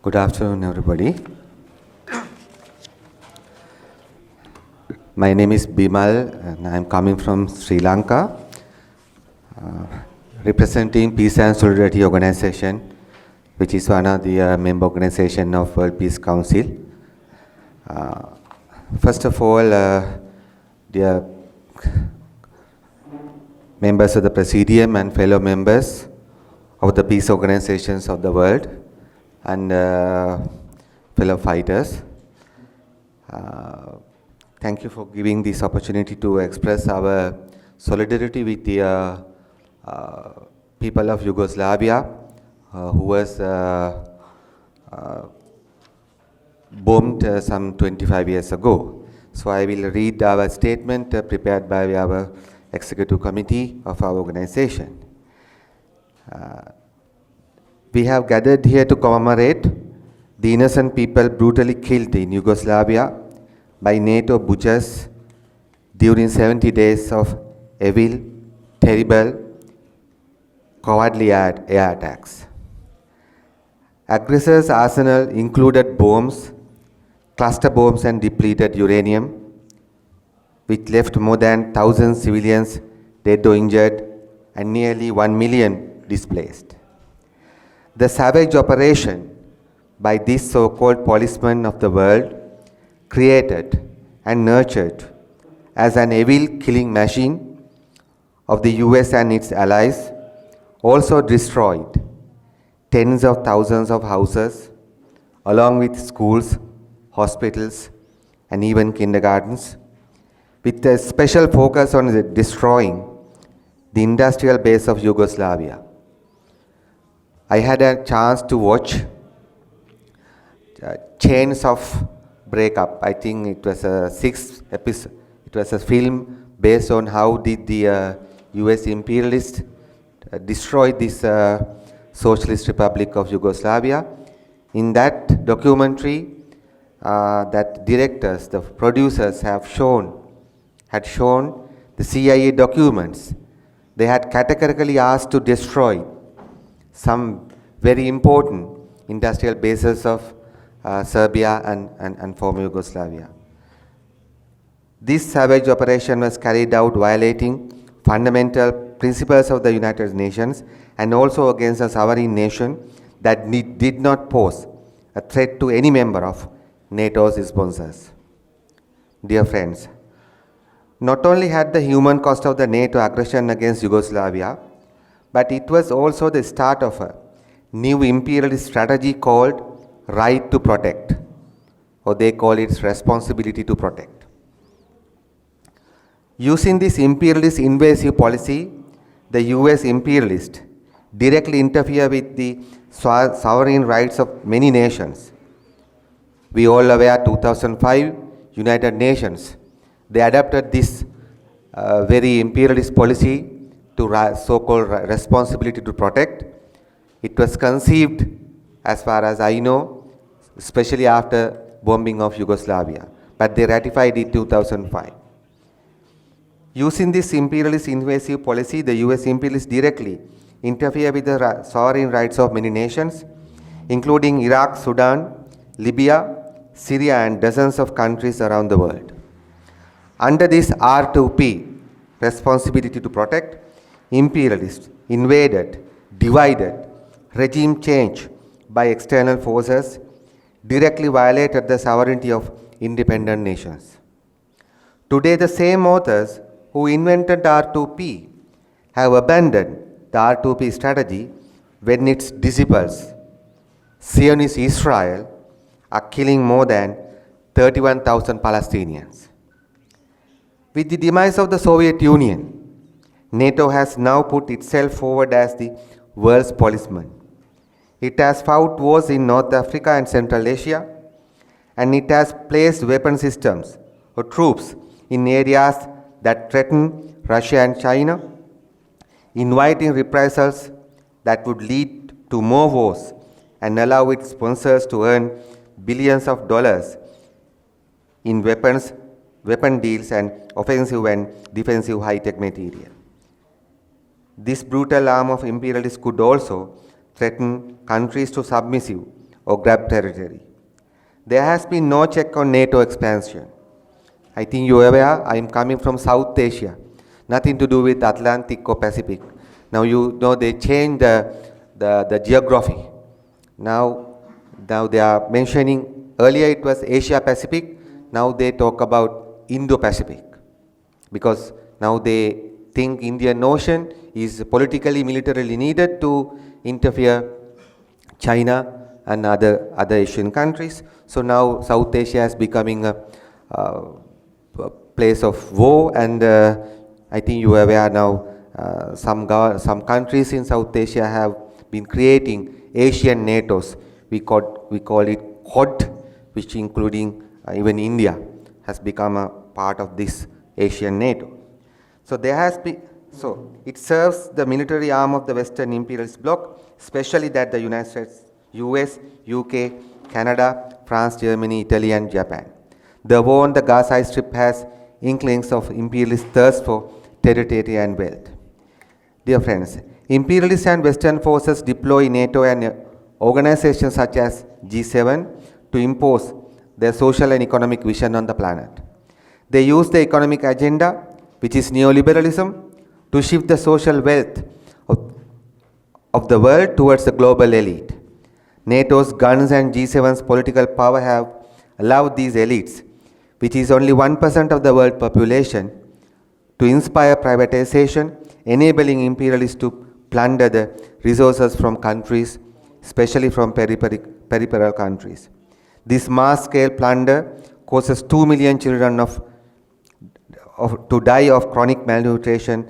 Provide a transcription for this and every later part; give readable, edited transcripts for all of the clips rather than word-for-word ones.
Good afternoon, everybody. My name is BIMAL, and I'm coming from Sri Lanka, representing Peace and Solidarity Organization, which is one of the member organization of World Peace Council. First of all, dear members of the Presidium and fellow members of the peace organizations of the world, and fellow fighters, thank you for giving this opportunity to express our solidarity with the people of Yugoslavia who was bombed some 25 years ago. So I will read our statement prepared by our executive committee of our organization. We have gathered here to commemorate the innocent people brutally killed in Yugoslavia by NATO butchers during 70 days of evil, terrible, cowardly air attacks. Aggressors' arsenal included bombs, cluster bombs and depleted uranium, which left more than 1,000 civilians dead or injured and nearly 1 million displaced. The savage operation by these so-called policemen of the world, created and nurtured as an evil killing machine of the US and its allies, also destroyed tens of thousands of houses, along with schools, hospitals, and even kindergartens, with a special focus on destroying the industrial base of Yugoslavia. I had a chance to watch Chains of Breakup. I think it was a 6th episode. It was a film based on how did the US imperialists destroy this Socialist Republic of Yugoslavia. In that documentary, that directors, the producers had shown the CIA documents. They had categorically asked to destroy some very important industrial bases of Serbia and former Yugoslavia. This savage operation was carried out violating fundamental principles of the United Nations and also against a sovereign nation that did not pose a threat to any member of NATO's sponsors. Dear friends, not only had the human cost of the NATO aggression against Yugoslavia, but it was also the start of a new imperialist strategy called right to protect, or they call it responsibility to protect. Using this imperialist invasive policy, the US imperialists directly interfere with the sovereign rights of many nations. We all aware 2005 United Nations, they adopted this very imperialist policy to so-called responsibility to protect. It was conceived, as far as I know, especially after bombing of Yugoslavia, but they ratified it in 2005. Using this imperialist invasive policy, the US imperialists directly interfere with the sovereign rights of many nations, including Iraq, Sudan, Libya, Syria, and dozens of countries around the world. Under this R2P, responsibility to protect, imperialists invaded, divided, regime change by external forces, directly violated the sovereignty of independent nations. Today, the same authors who invented R2P have abandoned the R2P strategy when its disciples, Zionist Israel, are killing more than 31,000 Palestinians. With the demise of the Soviet Union, NATO has now put itself forward as the world's policeman. It has fought wars in North Africa and Central Asia, and it has placed weapon systems or troops in areas that threaten Russia and China, inviting reprisals that would lead to more wars and allow its sponsors to earn billions of dollars in weapon deals and offensive and defensive high-tech material. This brutal arm of imperialists could also threaten countries to submissive or grab territory. There has been no check on NATO expansion. I think you are aware, I am coming from South Asia, nothing to do with Atlantic or Pacific. Now you know they changed the geography. Now they are mentioning, earlier it was Asia Pacific, now they talk about Indo-Pacific. Because now they think Indian Ocean is politically, militarily needed to interfere China and other Asian countries. So now South Asia is becoming a place of war, and I think you are aware now some countries in South Asia have been creating Asian NATOs. We call it QUAD, which including even India has become a part of this Asian NATO. So it serves the military arm of the Western imperialist bloc, especially that the United States, US, UK, Canada, France, Germany, Italy and Japan. The war on the Gaza Strip has inklings of imperialist thirst for territory and wealth. Dear friends, imperialist and Western forces deploy NATO and organizations such as G7 to impose their social and economic vision on the planet. They use the economic agenda, which is neoliberalism, to shift the social wealth of the world towards the global elite. NATO's guns and G7's political power have allowed these elites, which is only 1% of the world population, to inspire privatization, enabling imperialists to plunder the resources from countries, especially from peripheral countries. This mass-scale plunder causes 2 million children to die of chronic malnutrition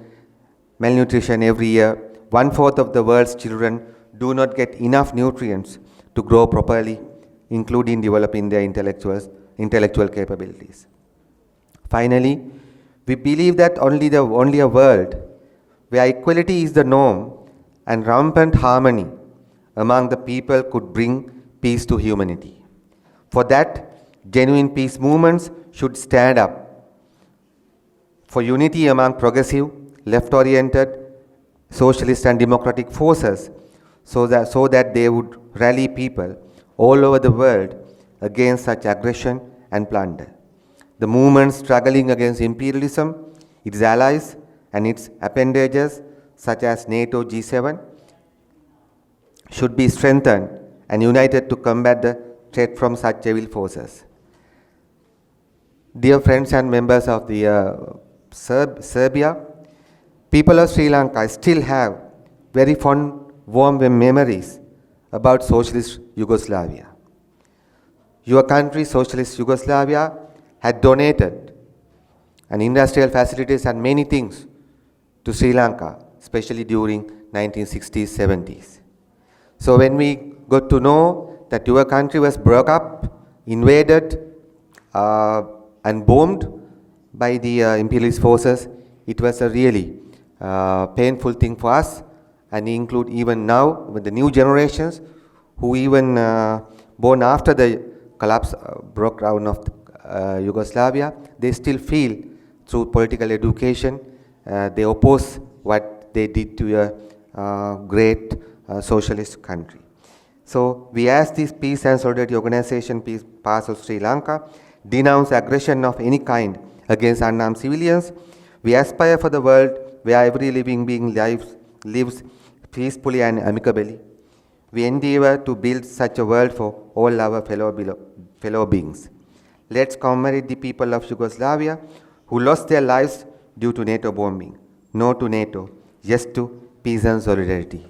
every year. 1/4 of the world's children do not get enough nutrients to grow properly, including developing their intellectual capabilities. Finally, we believe that only a world where equality is the norm and rampant harmony among the people could bring peace to humanity. For that, genuine peace movements should stand up for unity among progressive, left-oriented, socialist and democratic forces, so that they would rally people all over the world against such aggression and plunder. The movement struggling against imperialism, its allies and its appendages such as NATO, G7 should be strengthened and united to combat the threat from such evil forces. Dear friends and members of the Serbia, people of Sri Lanka still have very fond, warm memories about socialist Yugoslavia. Your country, socialist Yugoslavia, had donated and industrial facilities and many things to Sri Lanka, especially during 1960s, 70s. So when we got to know that your country was broke up, invaded and bombed by the imperialist forces, it was a really painful thing for us, and include even now with the new generations who even born after the collapse, broke down of Yugoslavia, they still feel through political education, they oppose what they did to a great socialist country. So we ask this Peace and Solidarity Organization, Peace Pass of Sri Lanka, denounce aggression of any kind against unarmed civilians. We aspire for the world where every living being lives peacefully and amicably. We endeavor to build such a world for all our fellow beings. Let's commemorate the people of Yugoslavia who lost their lives due to NATO bombing. No to NATO, yes to peace and solidarity.